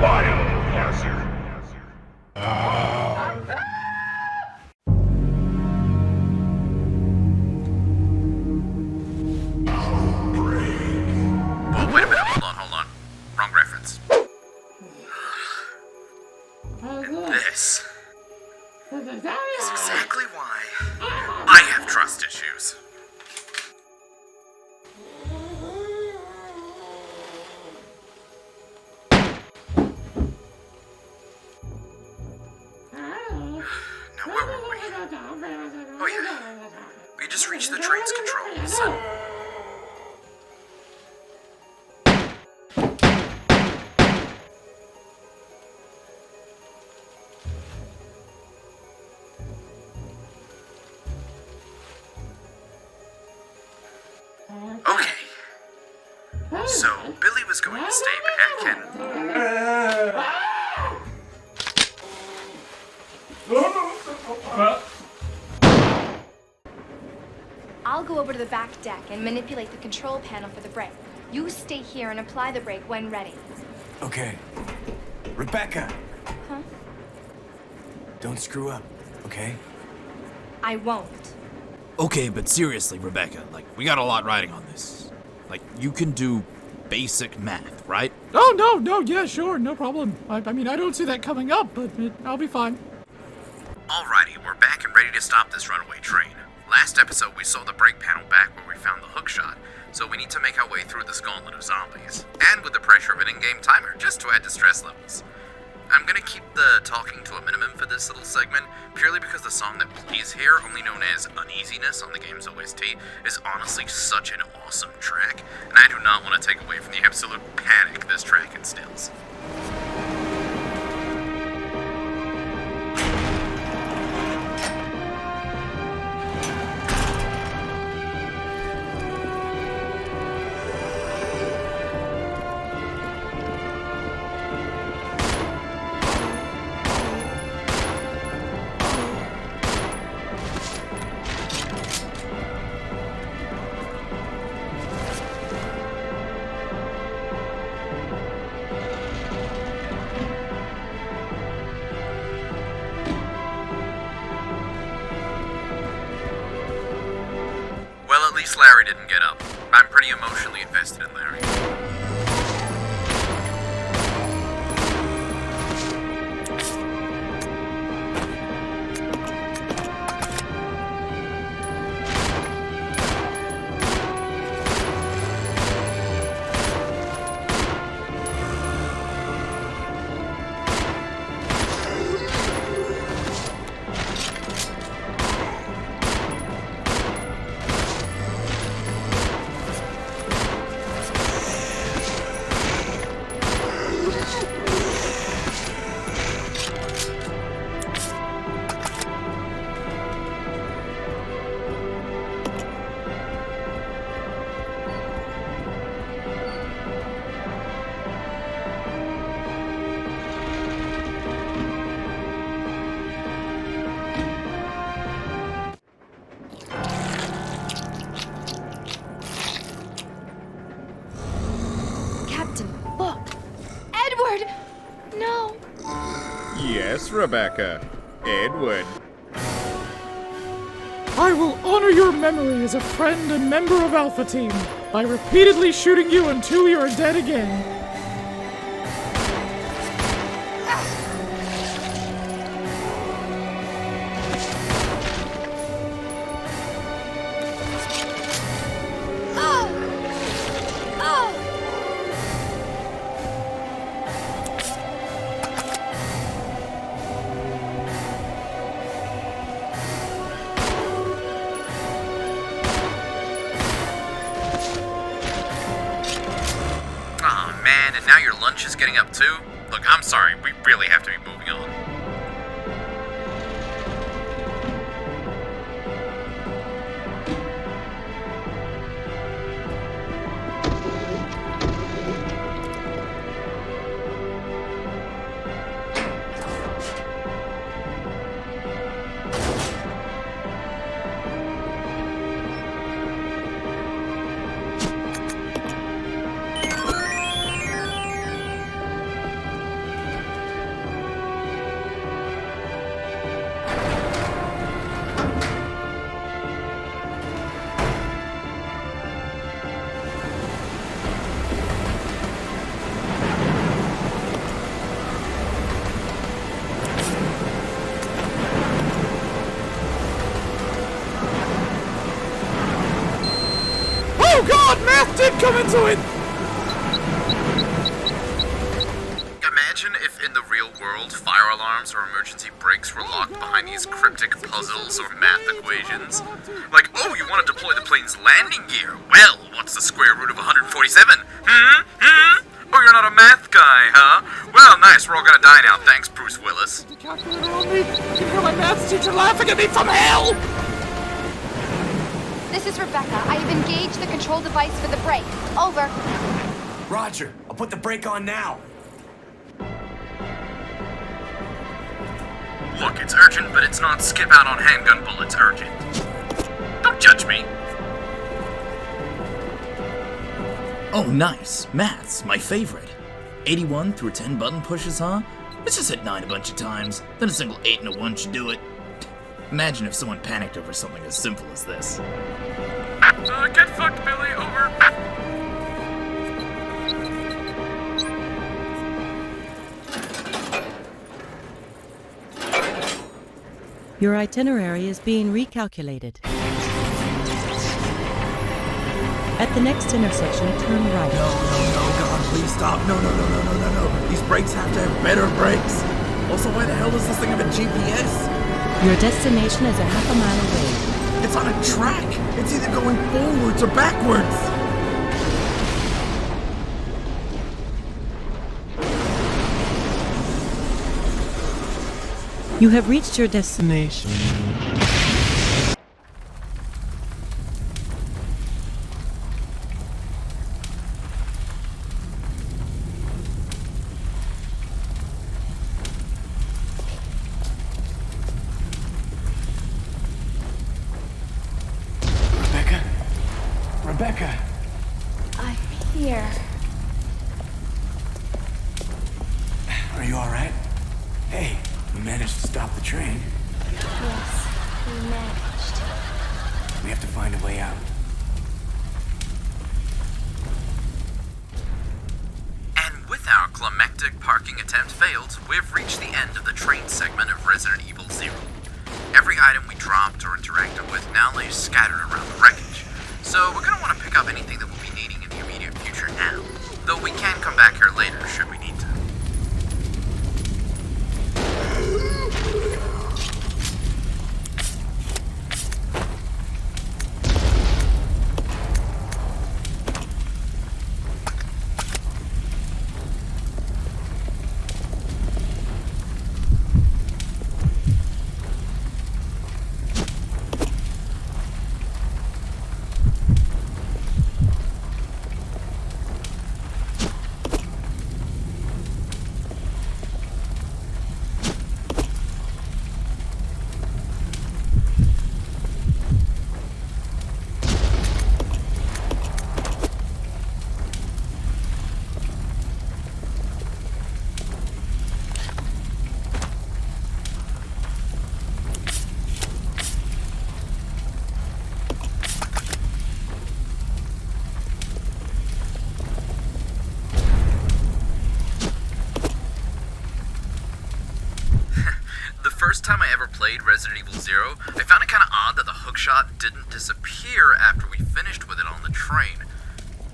Biohazard. Oh, wait a minute. Hold on. Wrong reference. And this is exactly why I have trust issues. Now, where were we? Oh, yeah. We just reached the train's controls. Okay. So, Billy was going to stay back and... I'll go over to the back deck and manipulate the control panel for the brake. You stay here and apply the brake when ready. Okay. Rebecca! Huh? Don't screw up, okay? I won't. Okay, but seriously, Rebecca, we got a lot riding on this. You can do basic math, right? Oh, no, yeah, sure, no problem. I mean, I don't see that coming up, but I'll be fine. Alrighty, we're back and ready to stop this runaway train. Last episode, we saw the brake panel back where we found the hook shot, so we need to make our way through this gauntlet of zombies, and with the pressure of an in-game timer, just to add to stress levels. I'm gonna keep the talking to a minimum for this little segment, purely because the song that plays here, only known as Uneasiness on the game's OST, is honestly such an awesome track, and I do not want to take away from the absolute panic this track instills. Well, at least Larry didn't get up. I'm pretty emotionally invested in Larry. Yes, Rebecca. Edward. I will honor your memory as a friend and member of Alpha Team by repeatedly shooting you until you are dead again. And now your lunch is getting up too? Look, I'm sorry, we really have to be moving on. math did come into it! Imagine if in the real world, fire alarms or emergency brakes were locked behind these cryptic puzzles or math equations. Like, oh, you want to deploy the plane's landing gear? Well, what's the square root of 147? Oh, you're not a math guy, huh? Well, nice, we're all gonna die now. Thanks, Bruce Willis. The calculator on me. I can hear my math teacher laughing at me from hell! This is Rebecca. I have engaged the control device for the brake. Over. Roger, I'll put the brake on now. Look, it's urgent, but it's not skip out on handgun bullets urgent. Don't judge me. Oh, nice. Maths, my favorite. 81 through 10 button pushes, huh? Let's just hit 9 a bunch of times, then a single 8 and a 1 should do it. Imagine if someone panicked over something as simple as this. Get fucked, Billy, over. Your itinerary is being recalculated. At the next intersection, turn right. No, God, please stop. No. These brakes have to have better brakes. Also, why the hell does this thing have a GPS? Your destination is a half a mile away. It's on a track. It's either going forwards or backwards. You have reached your destination. Rebecca! I'm here. Are you alright? Hey, we managed to stop the train. Yes, we managed. We have to find a way out. And with our climactic parking attempt failed, we've reached the end of the train segment of Resident Evil 0. Every item we dropped or interacted with now lays scattered around the wreckage, so we're gonna want to pick up anything that we'll be needing in the immediate future now, though we can come back here later should we need to. First time I ever played Resident Evil 0, I found it kind of odd that the hookshot didn't disappear after we finished with it on the train.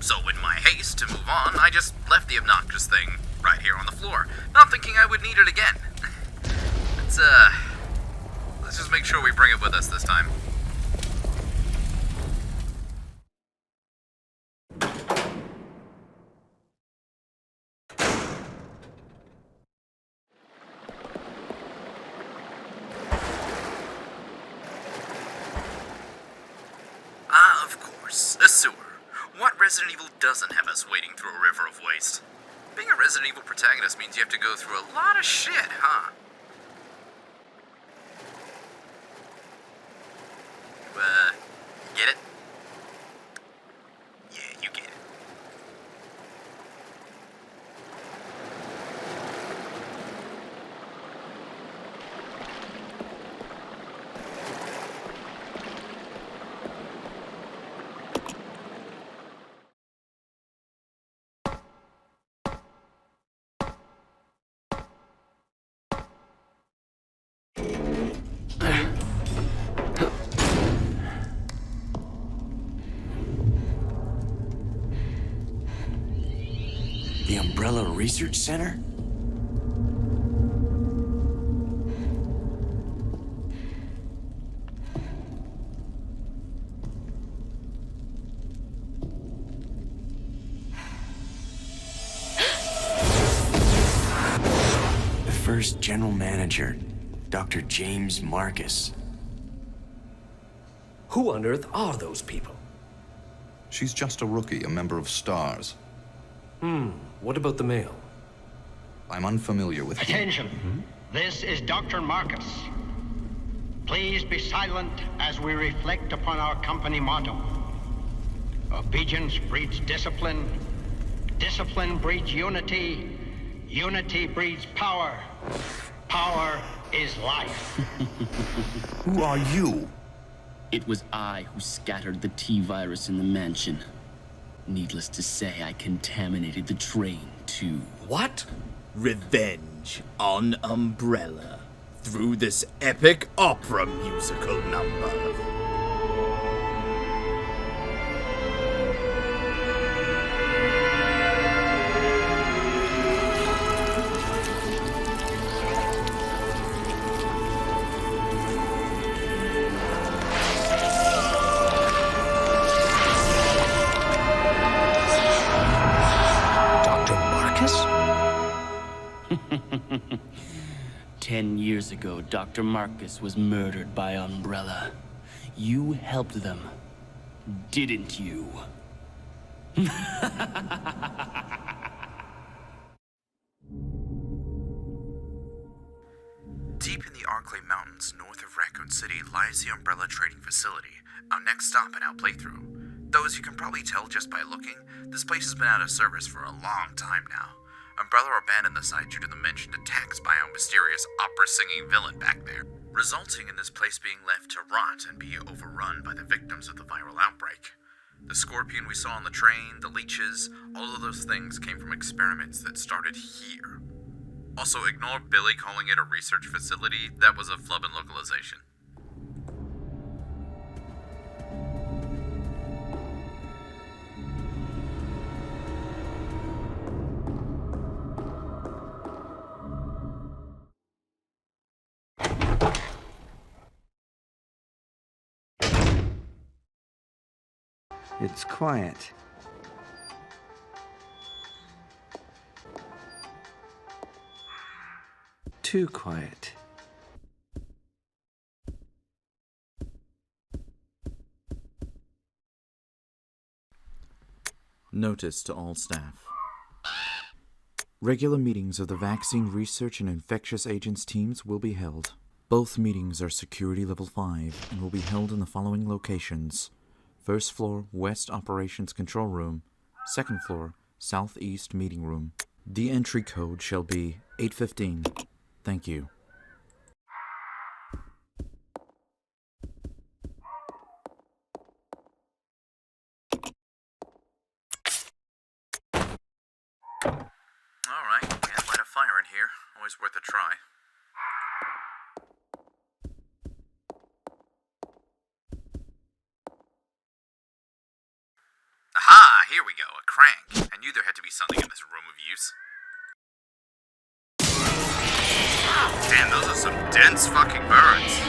So in my haste to move on, I just left the obnoxious thing right here on the floor, not thinking I would need it again. Let's just make sure we bring it with us this time. A sewer. What Resident Evil doesn't have us wading through a river of waste? Being a Resident Evil protagonist means you have to go through a lot of shit, huh? Get it? Yeah, you get it. Umbrella Research Center? The first general manager, Dr. James Marcus. Who on earth are those people? She's just a rookie, a member of S.T.A.R.S. What about the male? I'm unfamiliar with him. Attention. This is Dr. Marcus. Please be silent as we reflect upon our company motto. Obedience breeds discipline. Discipline breeds unity. Unity breeds power. Power is life. Who are you? It was I who scattered the T-virus in the mansion. Needless to say, I contaminated the train, too. What? Revenge on Umbrella through this epic opera musical number. Dr. Marcus? 10 years ago, Dr. Marcus was murdered by Umbrella. You helped them, didn't you? Deep in the Arklay Mountains, north of Raccoon City, lies the Umbrella Trading Facility, our next stop in our playthrough. Though as you can probably tell just by looking, this place has been out of service for a long time now. Umbrella abandoned the site due to the mentioned attacks by our mysterious opera-singing villain back there, resulting in this place being left to rot and be overrun by the victims of the viral outbreak. The scorpion we saw on the train, the leeches, all of those things came from experiments that started here. Also, ignore Billy calling it a research facility. That was a flub in localization. It's quiet. Too quiet. Notice to all staff. Regular meetings of the Vaccine Research and Infectious Agents teams will be held. Both meetings are security level 5 and will be held in the following locations: First floor, West Operations Control Room. Second floor, Southeast Meeting Room. The entry code shall be 815. Thank you. Alright, can't light a fire in here. Always worth a try. Aha! Here we go, a crank. I knew there had to be something in this room of use. Damn, those are some dense fucking birds.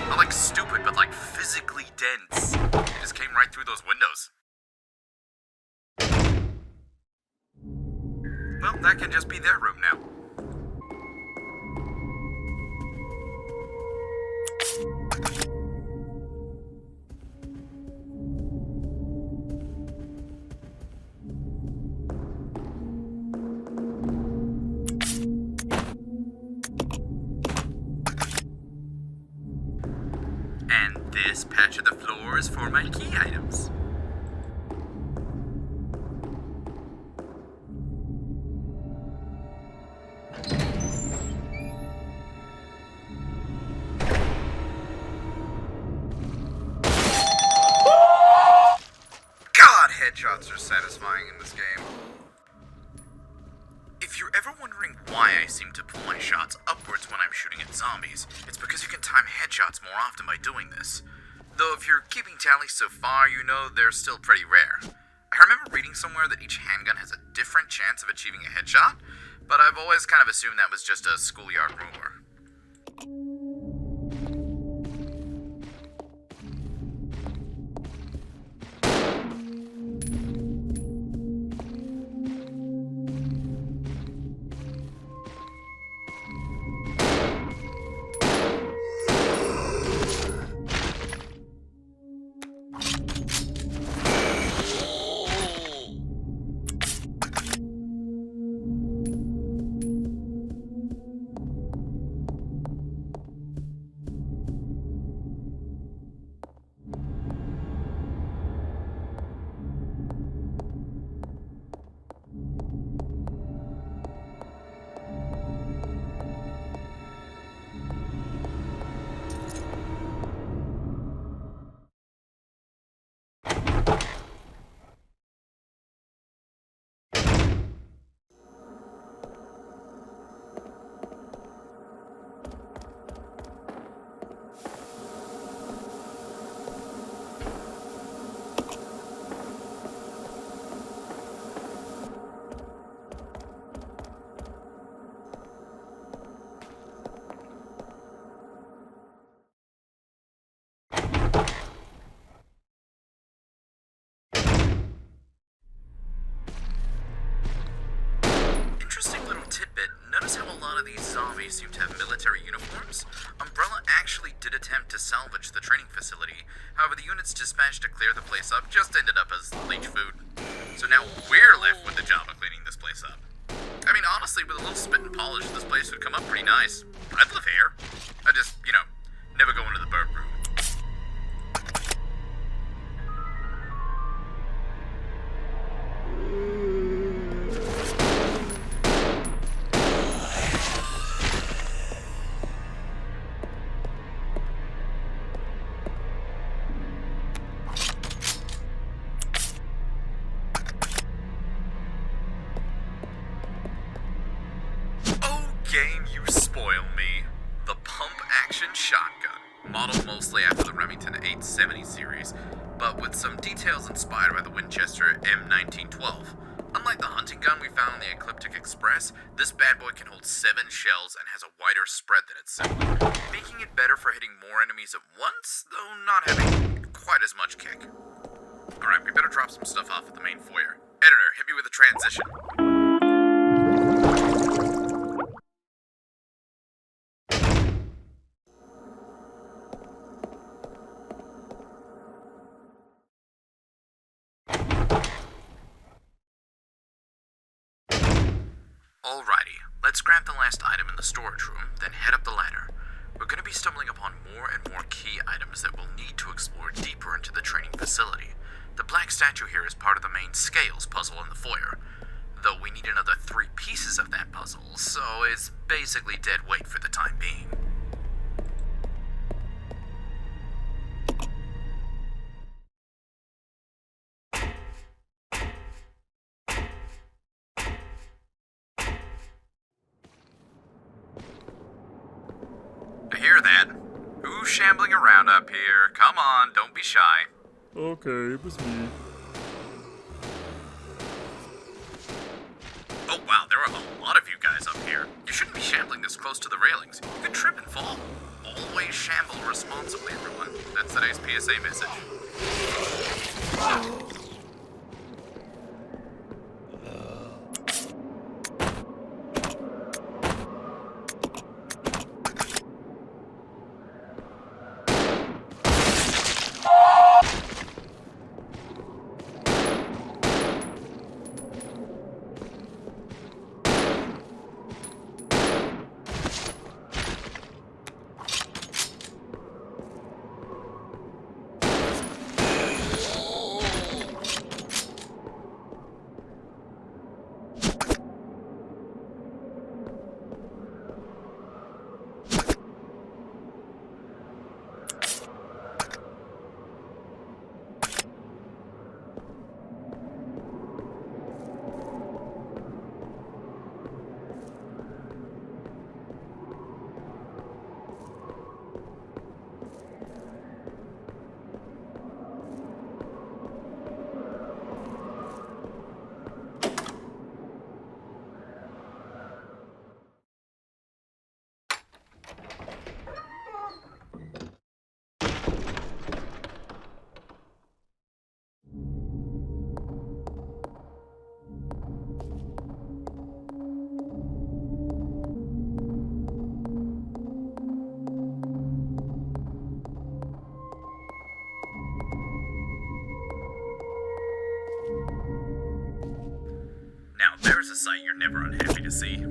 Not like stupid, but like physically dense. They just came right through those windows. Well, that can just be their room now. And this patch of the floor is for my key items. God, headshots are satisfying in this game. If you're ever wondering why I seem to pull my shots upwards when I'm shooting at zombies, it's because you can time headshots more often by doing this. Though if you're keeping tally so far, you know they're still pretty rare. I remember remember reading somewhere that each handgun has a different chance of achieving a headshot, but I've always kind of assumed that was just a schoolyard rumor. Notice how a lot of these zombies seem to have military uniforms? Umbrella actually did attempt to salvage the training facility. However, the units dispatched to clear the place up just ended up as leech food. So now we're left with the job of cleaning this place up. I mean, honestly, with a little spit and polish, this place would come up pretty nice. I'd live here. I just, never go into the burp room. Game, you spoil me. The pump-action shotgun, modeled mostly after the Remington 870 series, but with some details inspired by the Winchester M1912. Unlike the hunting gun we found in the Ecliptic Express, this bad boy can hold 7 shells and has a wider spread than its sibling, making it better for hitting more enemies at once, though not having quite as much kick. Alright, we better drop some stuff off at the main foyer. Editor, hit me with a transition. Alrighty, let's grab the last item in the storage room, then head up the ladder. We're going to be stumbling upon more and more key items that we'll need to explore deeper into the training facility. The black statue here is part of the main scales puzzle in the foyer, though we need another 3 pieces of that puzzle, so it's basically dead weight for the time being. I hear that. Who's shambling around up here? Come on, don't be shy. Okay, it was me. Oh wow, there are a lot of you guys up here. You shouldn't be shambling this close to the railings. You could trip and fall. Always shamble responsibly, everyone. That's today's PSA message. There's a sight you're never unhappy to see.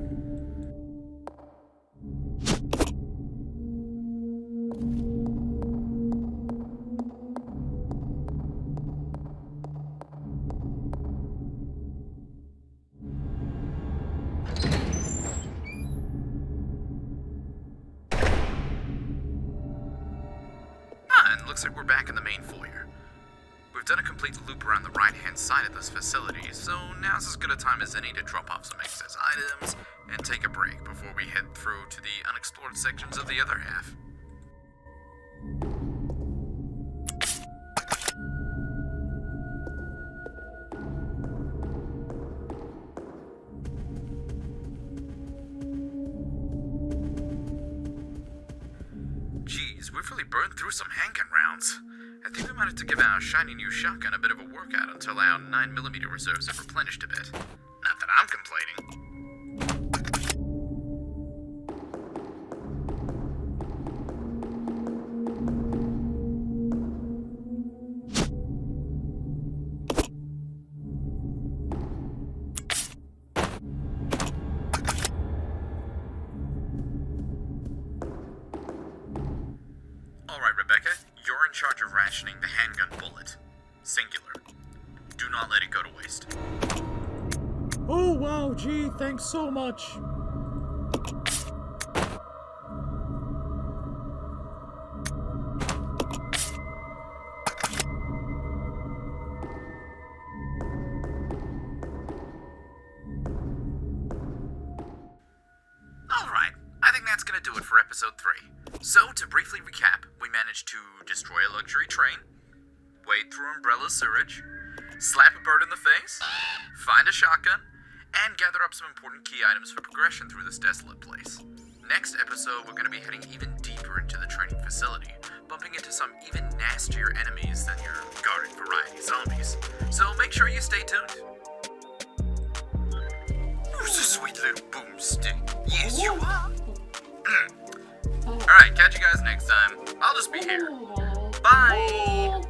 Looks like we're back in the main foyer. We've done a complete loop around the right-hand side of this facility, so now's as good a time as any to drop off some excess items and take a break before we head through to the unexplored sections of the other half. Geez, we've really burned through some handgun rounds. I think we might have to give our shiny new shotgun a bit of a workout until our 9mm reserves have replenished a bit. Not that I'm complaining. Alright, Rebecca, you're in charge of rationing the handgun bullet. Singular. Do not let it go to waste. Oh, wow, gee, thanks so much. Alright, I think that's gonna do it for episode 3. So, to briefly recap, we managed to destroy a luxury train, wade through umbrella sewage, slap a bird in the face, find a shotgun, and gather up some important key items for progression through this desolate place. Next episode, we're going to be heading even deeper into the training facility, bumping into some even nastier enemies than your garden variety zombies. So make sure you stay tuned. Who's a sweet little boomstick? Yes, you are. Alright, catch you guys next time. I'll just be here. Bye!